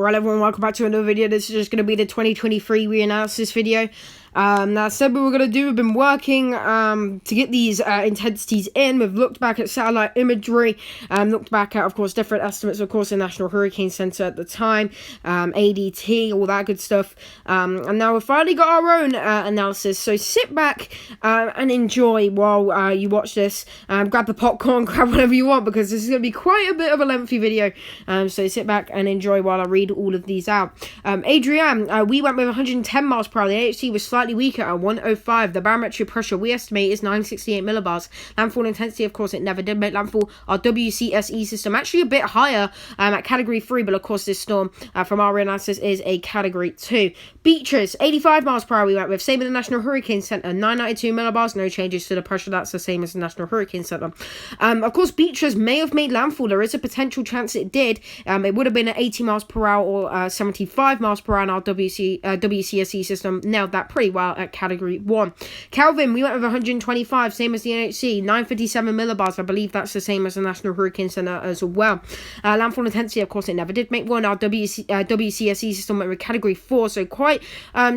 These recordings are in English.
Alright everyone, welcome back to another video. This is just going to be the 2023 reanalysis video. Now I said we were going to do, we've been working to get these intensities in. We've looked back at satellite imagery, looked back at, of course, different estimates, of course, the National Hurricane Center at the time, ADT, all that good stuff. And now we've finally got our own analysis. So sit back and enjoy while you watch this. Grab the popcorn, grab whatever you want, because this is going to be quite a bit of a lengthy video. So sit back and enjoy while I read all of these out. Adrienne, we went with 110 miles per hour. The AHC was slightly weaker at 105. The barometric pressure we estimate is 968 millibars. Landfall intensity, of course, it never did make landfall. Our WCSE system actually a bit higher at category 3, but of course this storm from our analysis is a category 2. Beaches, 85 miles per hour we went with. Same as the National Hurricane Center, 992 millibars. No changes to the pressure. That's the same as the National Hurricane Center. Of course, Beaches may have made landfall. There is a potential chance it did. It would have been at 80 miles per hour or 75 miles per hour in our WCSE system. Nailed that pretty well at category 1. Kelvin, we went with 125, same as the NHC, 957 millibars. I believe that's the same as the National Hurricane Center as well. Landfall intensity, of course, it never did make one. Our WCSE system went with category 4, so quite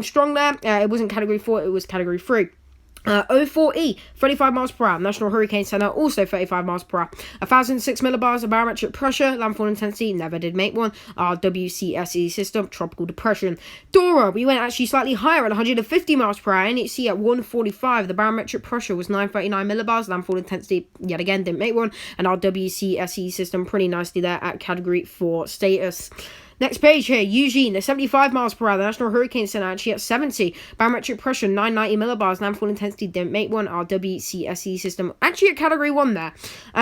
strong there. It wasn't category 4, it was category 3. 04E, 35 miles per hour. National Hurricane Center, also 35 miles per hour. 1006 millibars of barometric pressure. Landfall intensity, never did make one. Our WCSE system, tropical depression. Dora, we went actually slightly higher at 150 miles per hour. NHC at 145. The barometric pressure was 939 millibars. Landfall intensity, yet again, didn't make one. And our WCSE system, pretty nicely there at category 4 status. Next page here, Eugene, 75 miles per hour. The National Hurricane Center actually at 70. Barometric pressure, 990 millibars. Landfall intensity didn't make one. Our WCSE system actually at category 1 there.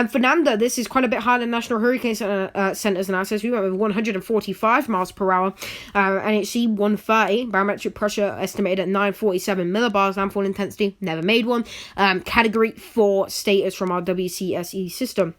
Fernanda, this is quite a bit higher than National Hurricane Center's analysis. We went with 145 miles per hour. NHC 130. Barometric pressure estimated at 947 millibars. Landfall intensity, never made one. Category 4 status from our WCSE system.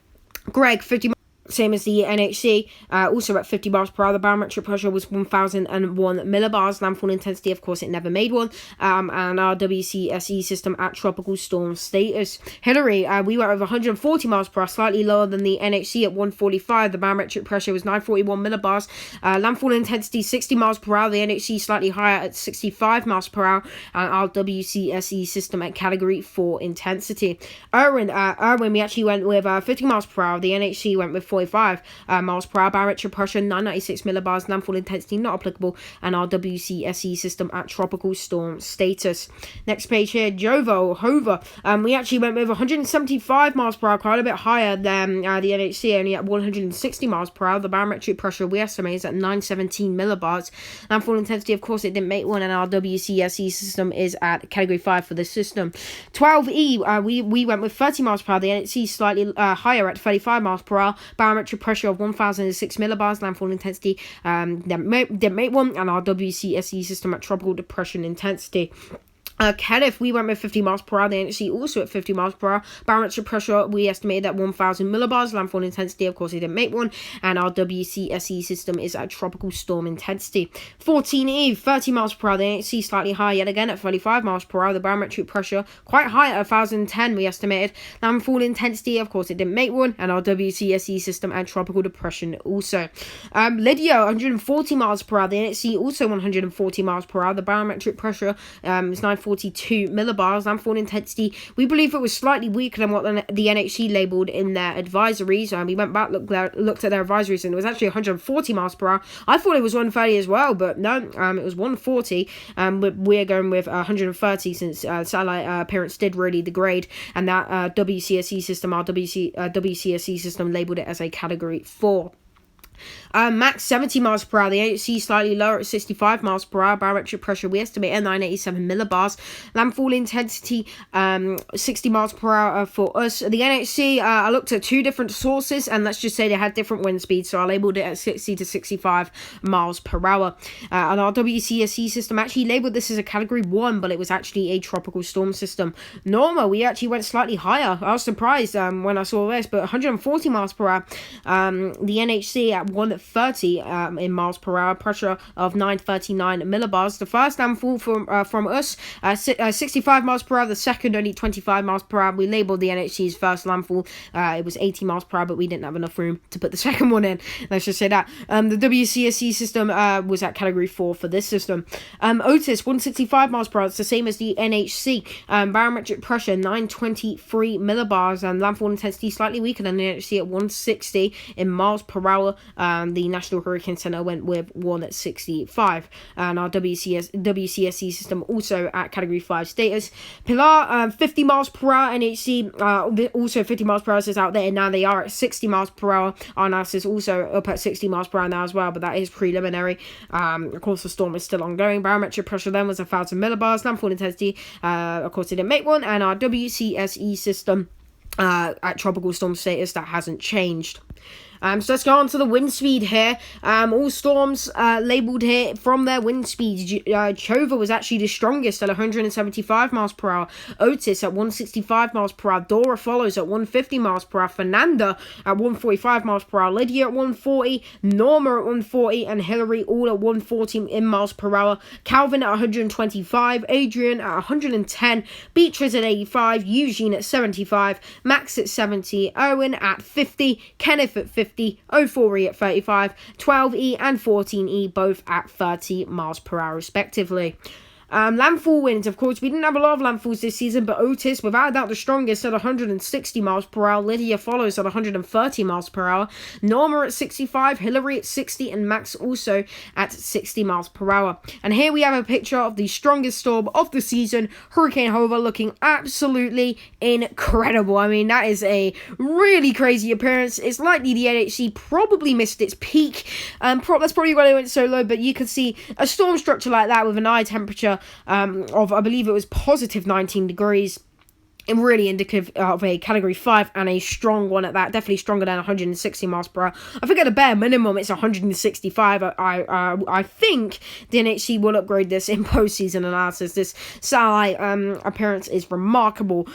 Greg, 50 miles. Same as the NHC, also at 50 miles per hour. The barometric pressure was 1001 millibars. Landfall intensity, of course, it never made one. And our WCSE system at tropical storm status. Hillary, we were over 140 miles per hour, slightly lower than the NHC at 145. The barometric pressure was 941 millibars. Landfall intensity, 60 miles per hour. The NHC slightly higher at 65 miles per hour. And our WCSE system at category 4 intensity. Irwin, we actually went with 50 miles per hour. The NHC went with 45 miles per hour. Barometric pressure 996 millibars. Landfall intensity not applicable. And our WCSE system at tropical storm status. Next page here, Hova. We actually went with 175 miles per hour, quite a bit higher than the NHC, only at 160 miles per hour. The barometric pressure we estimate is at 917 millibars. Landfall intensity, of course, it didn't make one, and our WCSE system is at category 5 for the system. 12E, we went with 30 miles per hour. The NHC slightly higher at 35 miles per hour. Barometric pressure of 1006 millibars. Landfall intensity didn't make one, and our WCSE system at tropical depression intensity. Kenneth, we went with 50 miles per hour. The NHC also at 50 miles per hour. Barometric pressure, we estimated at 1000 millibars. Landfall intensity, of course, it didn't make one. And our WCSE system is at tropical storm intensity. 14E, 30 miles per hour. The NHC slightly higher yet again at 35 miles per hour. The barometric pressure quite high at 1010, we estimated. Landfall intensity, of course, it didn't make one. And our WCSE system at tropical depression also. Lydia, 140 miles per hour. The NHC also 140 miles per hour. The barometric pressure is 942 millibars. Landfall intensity, we believe it was slightly weaker than what the NHC labelled in their advisories. We went back, looked at their advisories, and it was actually 140 miles per hour. I thought it was 130 as well, but no, it was 140. But we're going with 130 since satellite appearance did really degrade, and that WCSE system, our WCSE system, labelled it as a category 4. Max 70 miles per hour. The NHC slightly lower at 65 miles per hour. Barometric pressure we estimate at 987 millibars. Landfall intensity 60 miles per hour for us. The NHC, I looked at 2 different sources, and let's just say they had different wind speeds, so I labelled it at 60 to 65 miles per hour. And our WCSE system actually labelled this as a category 1, but it was actually a tropical storm system. Norma, we actually went slightly higher. I was surprised when I saw this, but 140 miles per hour. The NHC at 130 in miles per hour, pressure of 939 millibars. The first landfall from us, 65 miles per hour. The second, only 25 miles per hour. We labeled the NHC's first landfall. It was 80 miles per hour, but we didn't have enough room to put the second one in. Let's just say that. The WCSE system was at category 4 for this system. Otis, 165 miles per hour. It's the same as the NHC. Barometric pressure, 923 millibars. Landfall intensity slightly weaker than the NHC at 160 in miles per hour. The National Hurricane Center went with 165. And our WCSE system also at category 5 status. Pilar, 50 miles per hour. NHC, also 50 miles per hour is out there. And now they are at 60 miles per hour. Our analysis also up at 60 miles per hour now as well, but that is preliminary. Of course, the storm is still ongoing. Barometric pressure then was 1,000 millibars. Landfall intensity, of course, it didn't make one. And our WCSE system at tropical storm status, that hasn't changed. So let's go on to the wind speed here. All storms labelled here from their wind speeds. Chova was actually the strongest at 175 miles per hour. Otis at 165 miles per hour. Dora follows at 150 miles per hour. Fernanda at 145 miles per hour. Lydia at 140. Norma at 140. And Hillary all at 140 in miles per hour. Calvin at 125. Adrian at 110. Beatrice at 85. Eugene at 75. Max at 70. Owen at 50. Kenneth at 50. 04E at 35, 12E and 14E both at 30 miles per hour respectively. Landfall winds, of course, we didn't have a lot of landfalls this season, but Otis, without a doubt, the strongest at 160 miles per hour. Lydia follows at 130 miles per hour. Norma at 65, Hillary at 60, and Max also at 60 miles per hour. And here we have a picture of the strongest storm of the season, Hurricane Hova, looking absolutely incredible. I mean, that is a really crazy appearance. It's likely the NHC probably missed its peak. That's probably why they went so low, but you could see a storm structure like that with an eye temperature of, I believe it was positive 19 degrees. And really indicative of a category 5 and a strong one at that, definitely stronger than 160 miles per hour. I think at a bare minimum it's 165. I think the NHC will upgrade this in postseason analysis. This satellite appearance is remarkable,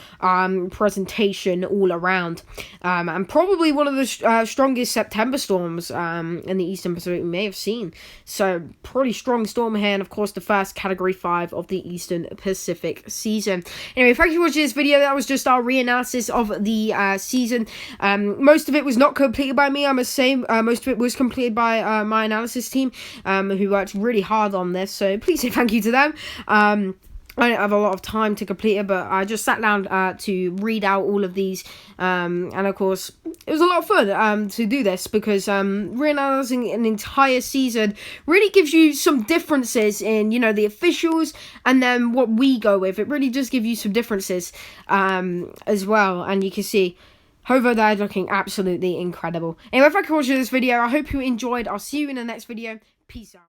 presentation all around, and probably one of the strongest September storms in the Eastern Pacific we may have seen. So pretty strong storm here, and of course the first category 5 of the Eastern Pacific season. Anyway, thank you for watching this video. That was just our reanalysis of the season. Most of it was not completed by me, I must say. Most of it was completed by my analysis team, who worked really hard on this. So please say thank you to them. I didn't have a lot of time to complete it, but I just sat down to read out all of these, and of course it was a lot of fun to do this, because reanalyzing an entire season really gives you some differences in, you know, the officials and then what we go with. It really does give you some differences as well, and you can see Hova there looking absolutely incredible. Anyway, if I can watch this video, I hope you enjoyed. I'll see you in the next video. Peace out.